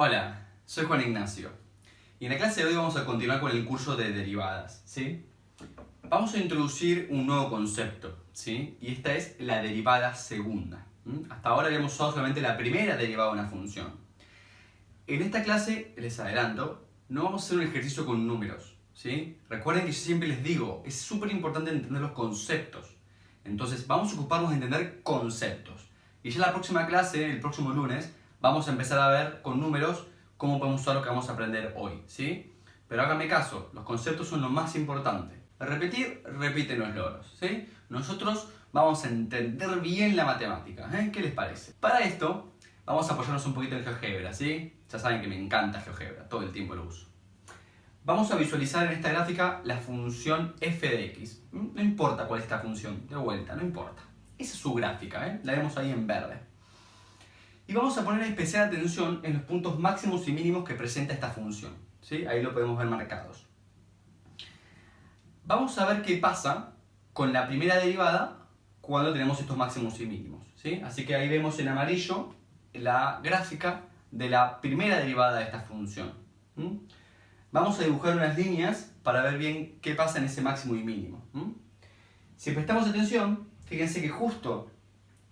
Hola, soy Juan Ignacio y en la clase de hoy vamos a continuar con el curso de derivadas, ¿sí? Vamos a introducir un nuevo concepto, ¿sí? Y esta es la derivada segunda. Hasta ahora habíamos usado solamente la primera derivada de una función. En esta clase, les adelanto, no vamos a hacer un ejercicio con números, ¿sí? Recuerden que yo siempre les digo, es súper importante entender los conceptos. Entonces vamos a ocuparnos de entender conceptos. Y ya en la próxima clase, el próximo lunes, vamos a empezar a ver con números cómo podemos usar lo que vamos a aprender hoy, ¿sí? Pero háganme caso, los conceptos son lo más importante. Repetir, repiten los loros, ¿sí? Nosotros vamos a entender bien la matemática, ¿eh? ¿Qué les parece? Para esto, vamos a apoyarnos un poquito en GeoGebra, ¿sí? Ya saben que me encanta GeoGebra, todo el tiempo lo uso. Vamos a visualizar en esta gráfica la función f de x. No importa cuál es esta función, de vuelta, no importa. Esa es su gráfica, ¿eh? La vemos ahí en verde. Y vamos a poner especial atención en los puntos máximos y mínimos que presenta esta función, ¿sí? Ahí lo podemos ver marcados. Vamos a ver qué pasa con la primera derivada cuando tenemos estos máximos y mínimos, ¿sí? Así que ahí vemos en amarillo la gráfica de la primera derivada de esta función. Vamos a dibujar unas líneas para ver bien qué pasa en ese máximo y mínimo. Si prestamos atención, fíjense que justo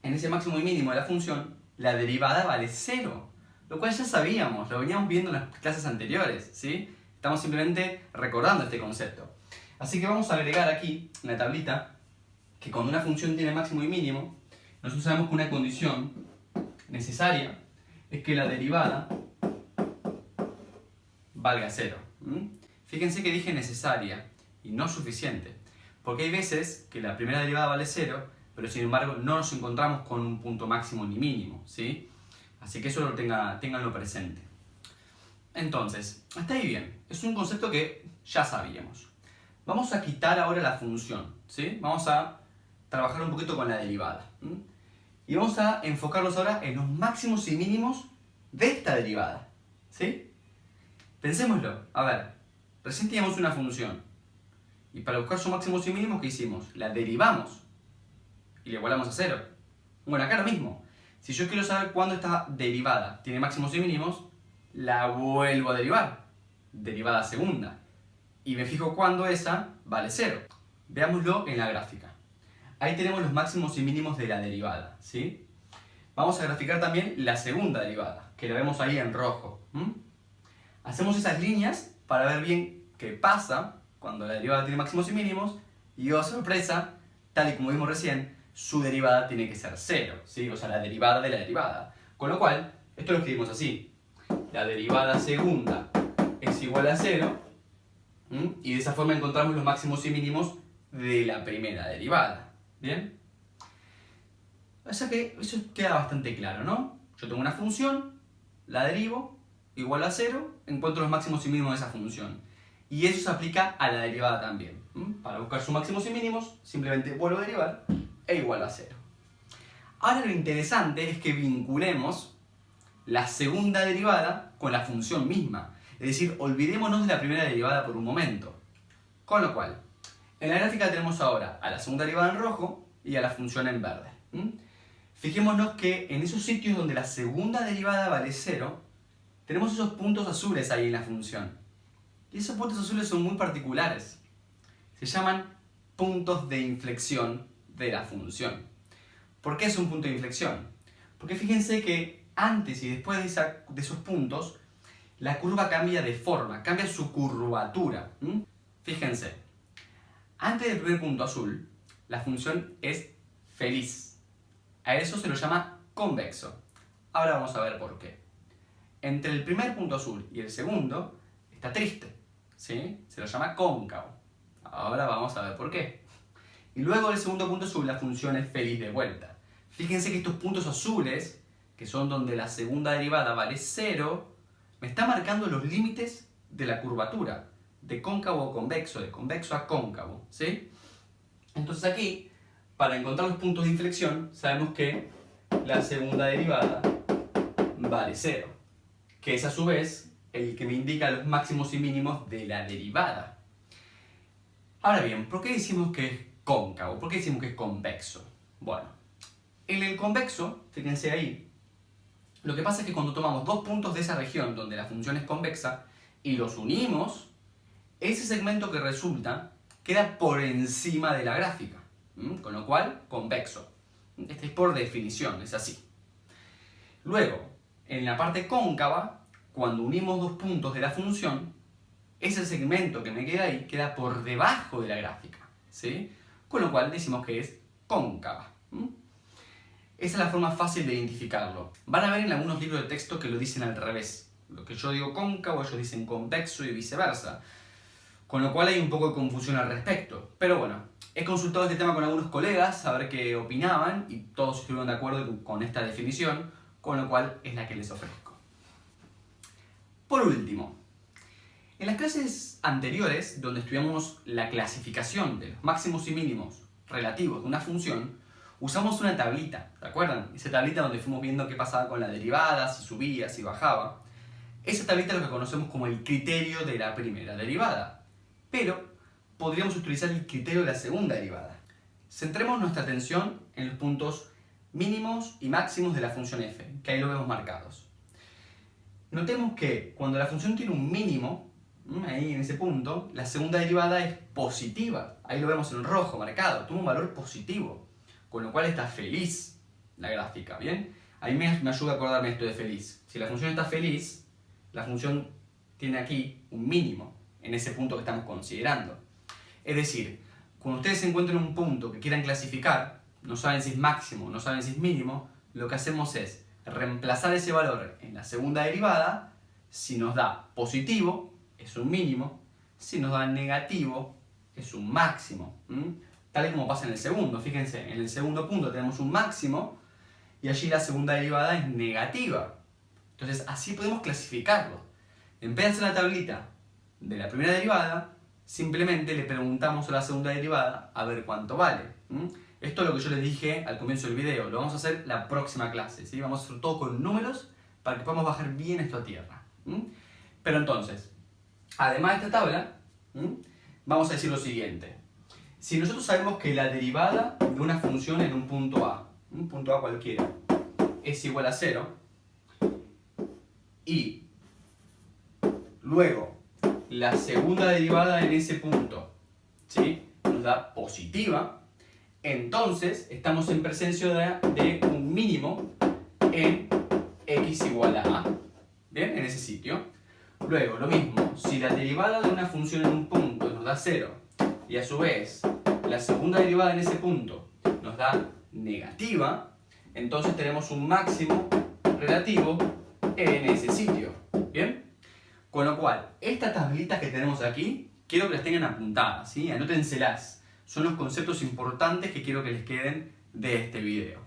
en ese máximo y mínimo de la función, la derivada vale 0, lo cual ya sabíamos, lo veníamos viendo en las clases anteriores, ¿sí? Estamos simplemente recordando este concepto. Así que vamos a agregar aquí, en la tablita, que cuando una función tiene máximo y mínimo, nosotros sabemos que una condición necesaria es que la derivada valga 0. Fíjense que dije necesaria y no suficiente, porque hay veces que la primera derivada vale 0, pero sin embargo no nos encontramos con un punto máximo ni mínimo, ¿sí? Así que eso lo ténganlo presente. Entonces, hasta ahí bien, es un concepto que ya sabíamos. Vamos a quitar ahora la función, ¿sí? Vamos a trabajar un poquito con la derivada. Y vamos a enfocarnos ahora en los máximos y mínimos de esta derivada, ¿sí? Pensémoslo, a ver, recién teníamos una función y para buscar sus máximos y mínimos, ¿qué hicimos? La derivamos y le igualamos a 0. Bueno, acá lo mismo. Si yo quiero saber cuándo esta derivada tiene máximos y mínimos, la vuelvo a derivar. Derivada segunda. Y me fijo cuándo esa vale 0. Veámoslo en la gráfica. Ahí tenemos los máximos y mínimos de la derivada, ¿sí? Vamos a graficar también la segunda derivada, que la vemos ahí en rojo. Hacemos esas líneas para ver bien qué pasa cuando la derivada tiene máximos y mínimos. Y oh sorpresa, tal y como vimos recién, su derivada tiene que ser 0, ¿sí? O sea, la derivada de la derivada. Con lo cual, esto lo escribimos así. La derivada segunda es igual a 0. Y de esa forma encontramos los máximos y mínimos de la primera derivada. ¿Bien? O sea que eso queda bastante claro, ¿no? Yo tengo una función, la derivo, igual a 0, encuentro los máximos y mínimos de esa función. Y eso se aplica a la derivada también. Para buscar sus máximos y mínimos, simplemente vuelvo a derivar e igual a 0. Ahora lo interesante es que vinculemos la segunda derivada con la función misma. Es decir, olvidémonos de la primera derivada por un momento. Con lo cual, en la gráfica tenemos ahora a la segunda derivada en rojo y a la función en verde. Fijémonos que en esos sitios donde la segunda derivada vale 0, tenemos esos puntos azules ahí en la función. Y esos puntos azules son muy particulares. Se llaman puntos de inflexión de la función. ¿Por qué es un punto de inflexión? Porque fíjense que antes y después de esos puntos, la curva cambia de forma, cambia su curvatura. Fíjense, antes del primer punto azul, la función es feliz. A eso se lo llama convexo. Ahora vamos a ver por qué. Entre el primer punto azul y el segundo, está triste, ¿sí? Se lo llama cóncavo. Ahora vamos a ver por qué. Y luego del segundo punto azul, la función es feliz de vuelta. Fíjense que estos puntos azules, que son donde la segunda derivada vale 0, me está marcando los límites de la curvatura, de cóncavo a convexo, de convexo a cóncavo, ¿sí? Entonces aquí, para encontrar los puntos de inflexión, sabemos que la segunda derivada vale 0, que es a su vez el que me indica los máximos y mínimos de la derivada. Ahora bien, ¿por qué decimos que es cóncavo? ¿Por qué decimos que es convexo? Bueno, en el convexo, fíjense ahí, Lo que pasa es que cuando tomamos dos puntos de esa región donde la función es convexa y los unimos, ese segmento que resulta queda por encima de la gráfica, con lo cual convexo. Este es por definición, es así. Luego, en la parte cóncava, cuando unimos dos puntos de la función, ese segmento que me queda ahí queda por debajo de la gráfica, ¿sí? Con lo cual decimos que es cóncava. Esa es la forma fácil de identificarlo. Van a ver en algunos libros de texto que lo dicen al revés. Lo que yo digo cóncavo, ellos dicen convexo y viceversa. Con lo cual hay un poco de confusión al respecto. Pero bueno, he consultado este tema con algunos colegas a ver qué opinaban y todos estuvieron de acuerdo con esta definición, con lo cual es la que les ofrezco. Por último, en las clases anteriores, donde estudiamos la clasificación de los máximos y mínimos relativos de una función, usamos una tablita, ¿te acuerdan? Esa tablita donde fuimos viendo qué pasaba con la derivada, si subía, si bajaba. Esa tablita es lo que conocemos como el criterio de la primera derivada. Pero podríamos utilizar el criterio de la segunda derivada. Centremos nuestra atención en los puntos mínimos y máximos de la función f, que ahí lo vemos marcados. Notemos que cuando la función tiene un mínimo, ahí en ese punto, la segunda derivada es positiva. Ahí lo vemos en rojo marcado, tuvo un valor positivo. Con lo cual está feliz la gráfica, ¿bien? Ahí me ayuda a acordarme esto de feliz. Si la función está feliz, la función tiene aquí un mínimo en ese punto que estamos considerando. Es decir, cuando ustedes encuentren un punto que quieran clasificar, no saben si es máximo, no saben si es mínimo, lo que hacemos es reemplazar ese valor en la segunda derivada. Si nos da positivo, es un mínimo. Si nos da negativo, es un máximo. Tal y como pasa en el segundo. Fíjense, en el segundo punto tenemos un máximo y allí la segunda derivada es negativa. Entonces así podemos clasificarlo. En vez de hacer la tablita de la primera derivada, simplemente le preguntamos a la segunda derivada a ver cuánto vale. Esto es lo que yo les dije al comienzo del video. Lo vamos a hacer la próxima clase, ¿sí? Vamos a hacer todo con números para que podamos bajar bien esto a tierra. Pero entonces, además de esta tabla, vamos a decir lo siguiente. Si nosotros sabemos que la derivada de una función en un punto A cualquiera, es igual a 0, y luego la segunda derivada en ese punto, ¿sí?, nos da positiva, entonces estamos en presencia de un mínimo en x igual a A. ¿Bien? En ese sitio. Luego, lo mismo, si la derivada de una función en un punto nos da 0, y a su vez la segunda derivada en ese punto nos da negativa, entonces tenemos un máximo relativo en ese sitio. ¿Bien? Con lo cual, estas tablitas que tenemos aquí, quiero que las tengan apuntadas, ¿sí? Anótenselas. Son los conceptos importantes que quiero que les queden de este video.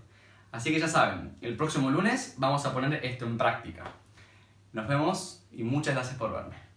Así que ya saben, el próximo lunes vamos a poner esto en práctica. Nos vemos y muchas gracias por verme.